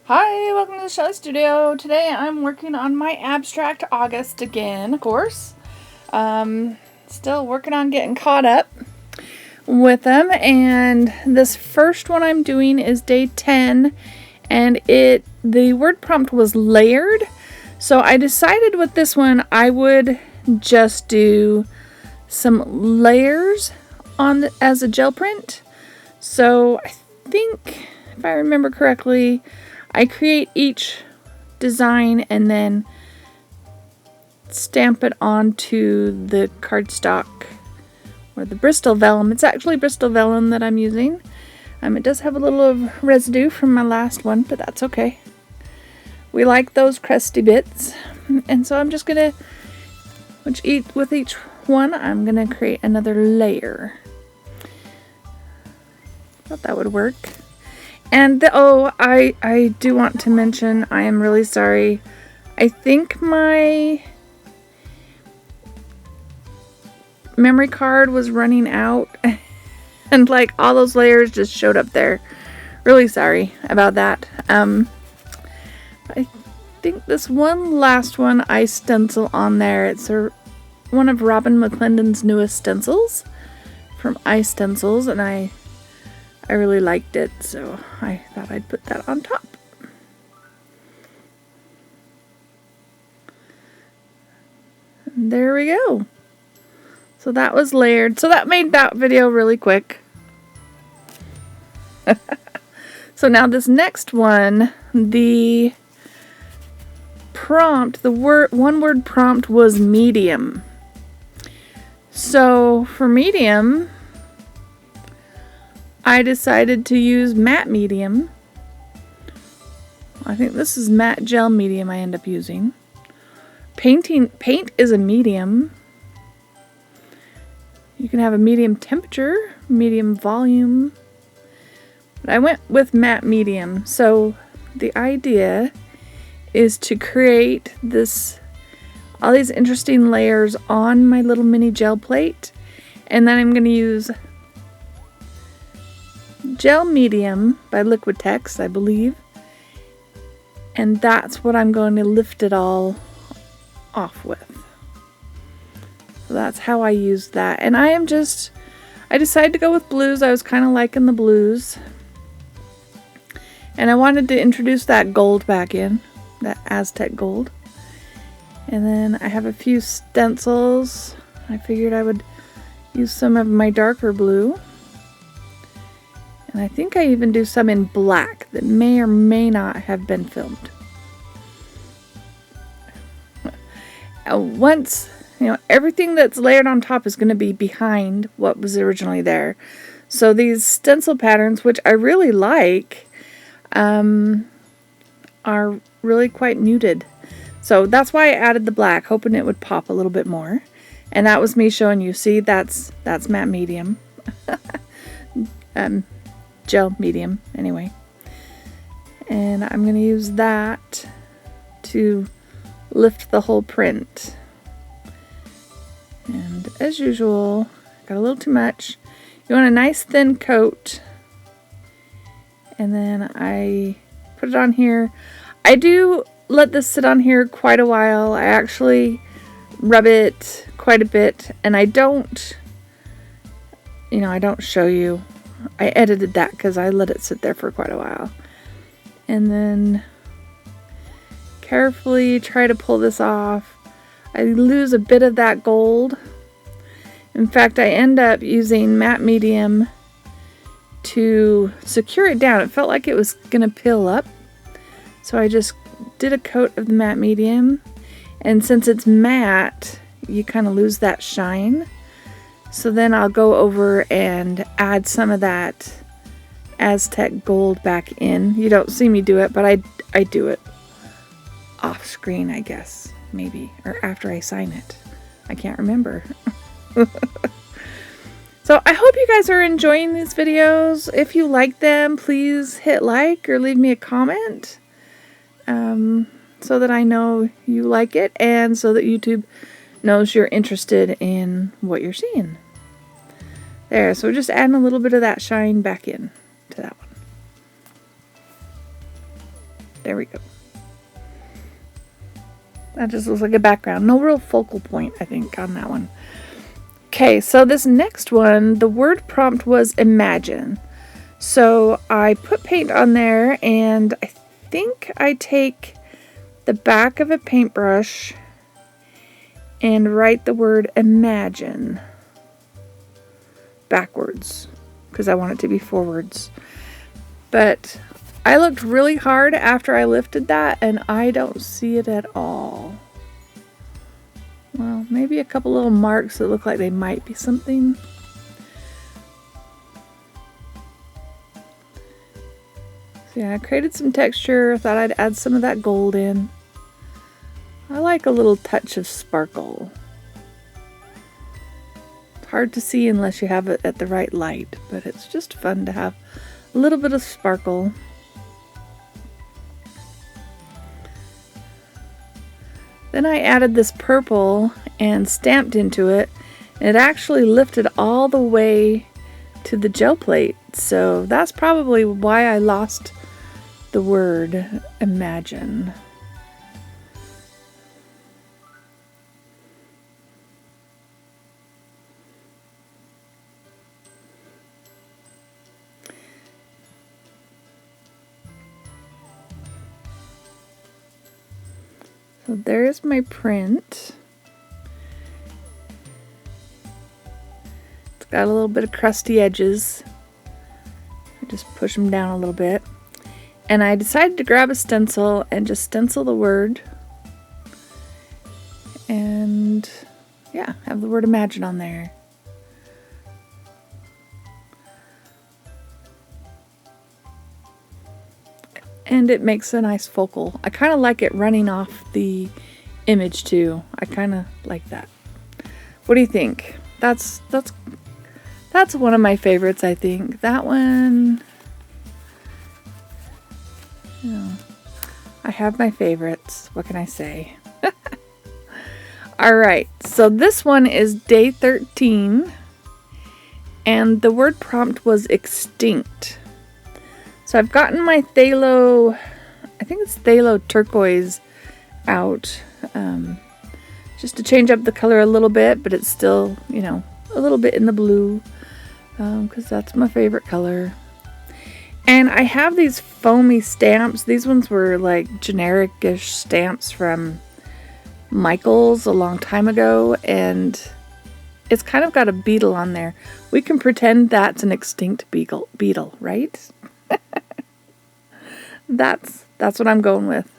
Hi, welcome to the Shelly Studio. Today I'm working on my Abstract August again, of course. Still working on getting caught up with them, and this first one I'm doing is day 10, and the word prompt was layered. So I decided with this one I would just do some layers on as a gel print. So I think, if I remember correctly, I create each design and then stamp it onto the cardstock or the Bristol vellum. It's actually Bristol vellum that I'm using. It does have a little of residue from my last one, but that's okay. We like those crusty bits. And so I'm just going to, with each one, I'm going to create another layer. Thought that would work. And I do want to mention, I am really sorry. I think my memory card was running out and like all those layers just showed up there. Really sorry about that. I think this one last one I stencil on there. It's one of Robin McClendon's newest stencils from iStencils, and I really liked it, so I thought I'd put that on top. And there we go. So that was layered. So that made that video really quick. So now this next one, the prompt, one word prompt was medium. So for medium, I decided to use matte medium. I think this is matte gel medium I end up using. Paint is a medium. You can have a medium temperature, medium volume. But I went with matte medium. So the idea is to create all these interesting layers on my little mini gel plate. And then I'm going to use Gel Medium by Liquitex, I believe. And that's what I'm going to lift it all off with. So that's how I use that. And I decided to go with blues. I was kind of liking the blues. And I wanted to introduce that gold back in, that Aztec gold. And then I have a few stencils. I figured I would use some of my darker blue. And I think I even do some in black that may or may not have been filmed. Once, everything that's layered on top is going to be behind what was originally there. So these stencil patterns, which I really like, are really quite muted. So that's why I added the black, hoping it would pop a little bit more. And that was me showing you. See, that's matte medium. Gel medium anyway, and I'm going to use that to lift the whole print. And as usual, got a little too much. You want a nice thin coat, and then I put it on here. I do let this sit on here quite a while. I actually rub it quite a bit, and I don't show you. I edited that because I let it sit there for quite a while. And then carefully try to pull this off. I lose a bit of that gold. In fact, I end up using matte medium to secure it down. It felt like it was going to peel up. So I just did a coat of the matte medium. And since it's matte, you kind of lose that shine. So then I'll go over and add some of that Aztec gold back in. You don't see me do it, but I do it off screen, I guess, maybe, or after I sign it. I can't remember. So I hope you guys are enjoying these videos. If you like them, please hit like or leave me a comment so that I know you like it and so that YouTube knows you're interested in what you're seeing. There, so just adding a little bit of that shine back in to that one. There we go. That just looks like a background. No real focal point, I think, on that one. Okay, so this next one, the word prompt was imagine. So I put paint on there, and I think I take the back of a paintbrush and write the word imagine backwards because I want it to be forwards. But I looked really hard after I lifted that and I don't see it at all. Well, maybe a couple little marks that look like they might be something. So yeah, I created some texture. Thought I'd add some of that gold in. I like a little touch of sparkle. It's hard to see unless you have it at the right light, but it's just fun to have a little bit of sparkle. Then I added this purple and stamped into it, and it actually lifted all the way to the gel plate. So that's probably why I lost the word imagine. So there's my print. It's got a little bit of crusty edges. I just push them down a little bit. And I decided to grab a stencil and just stencil the word. And yeah, have the word imagine on there. And it makes a nice focal. I kind of like it running off the image too. I kind of like that. What do you think? That's one of my favorites, I think. That one, you know, I have my favorites. What can I say? All right, so this one is day 13, and the word prompt was extinct. So I've gotten my Phthalo, I think it's Phthalo Turquoise out, just to change up the color a little bit, but it's still, you know, a little bit in the blue, because that's my favorite color. And I have these foamy stamps. These ones were like generic-ish stamps from Michaels a long time ago, and it's kind of got a beetle on there. We can pretend that's an extinct beetle, right? That's what I'm going with.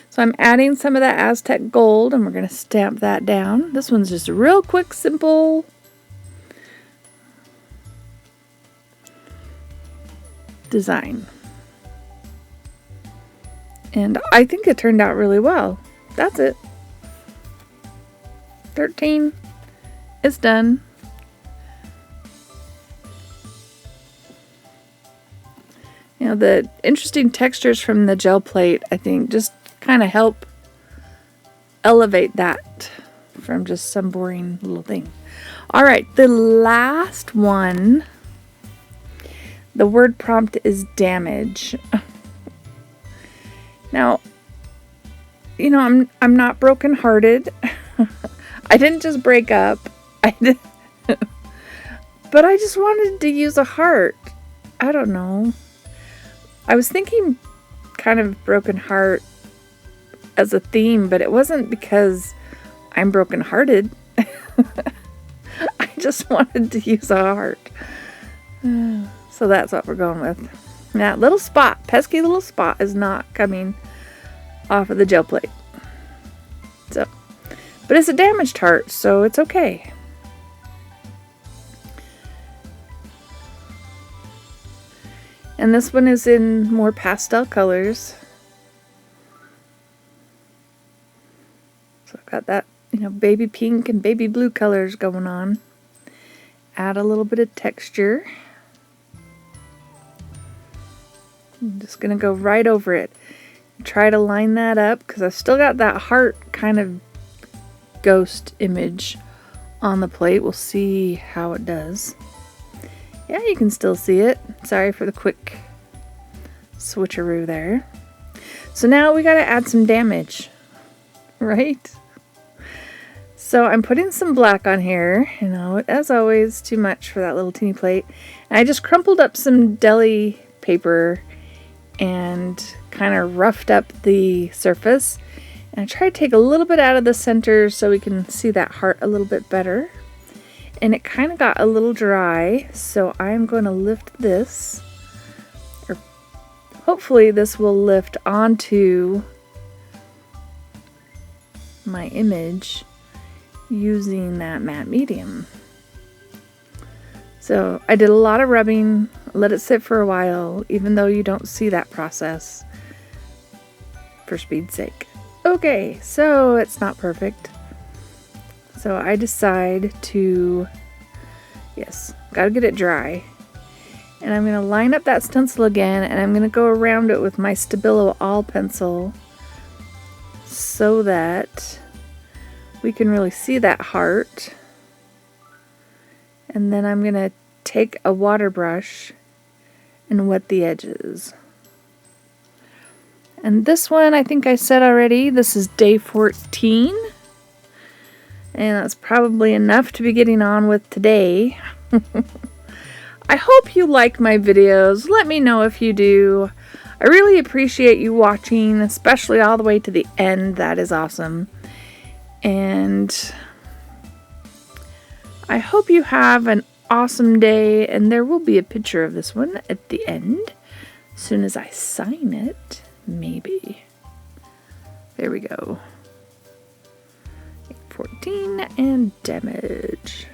So I'm adding some of that Aztec gold, and we're going to stamp that down. This one's just a real quick, simple design. And I think it turned out really well. That's it. 13 is done. You know, the interesting textures from the gel plate, I think, just kind of help elevate that from just some boring little thing. All right, the last one, the word prompt is damage. Now, you know, I'm not brokenhearted. I didn't just break up. But I just wanted to use a heart. I don't know. I was thinking kind of broken heart as a theme, but it wasn't because I'm brokenhearted. I just wanted to use a heart. So that's what we're going with. That little spot, pesky little spot, is not coming off of the gel plate. So, but it's a damaged heart, so it's okay. And this one is in more pastel colors. So I've got that, you know, baby pink and baby blue colors going on. Add a little bit of texture. I'm just going to go right over it. Try to line that up because I've still got that heart kind of ghost image on the plate. We'll see how it does. Yeah, you can still see it. Sorry for the quick switcheroo there. So now we got to add some damage, right? So I'm putting some black on here, you know, as always, too much for that little teeny plate. And I just crumpled up some deli paper and kind of roughed up the surface. And I tried to take a little bit out of the center so we can see that heart a little bit better. And it kind of got a little dry, so I'm going to lift this, or hopefully this will lift onto my image using that matte medium. So I did a lot of rubbing, let it sit for a while, even though you don't see that process, for speed's sake. Okay, so it's not perfect. So I decide to, yes, gotta get it dry. And I'm gonna line up that stencil again, and I'm gonna go around it with my Stabilo All pencil so that we can really see that heart. And then I'm gonna take a water brush and wet the edges. And this one, I think I said already, this is day 14. And that's probably enough to be getting on with today. I hope you like my videos. Let me know if you do. I really appreciate you watching, especially all the way to the end. That is awesome. And I hope you have an awesome day, and there will be a picture of this one at the end as soon as I sign it, maybe. There we go. 14 and damage.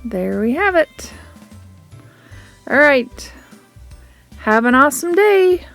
There we have it. All right. Have an awesome day.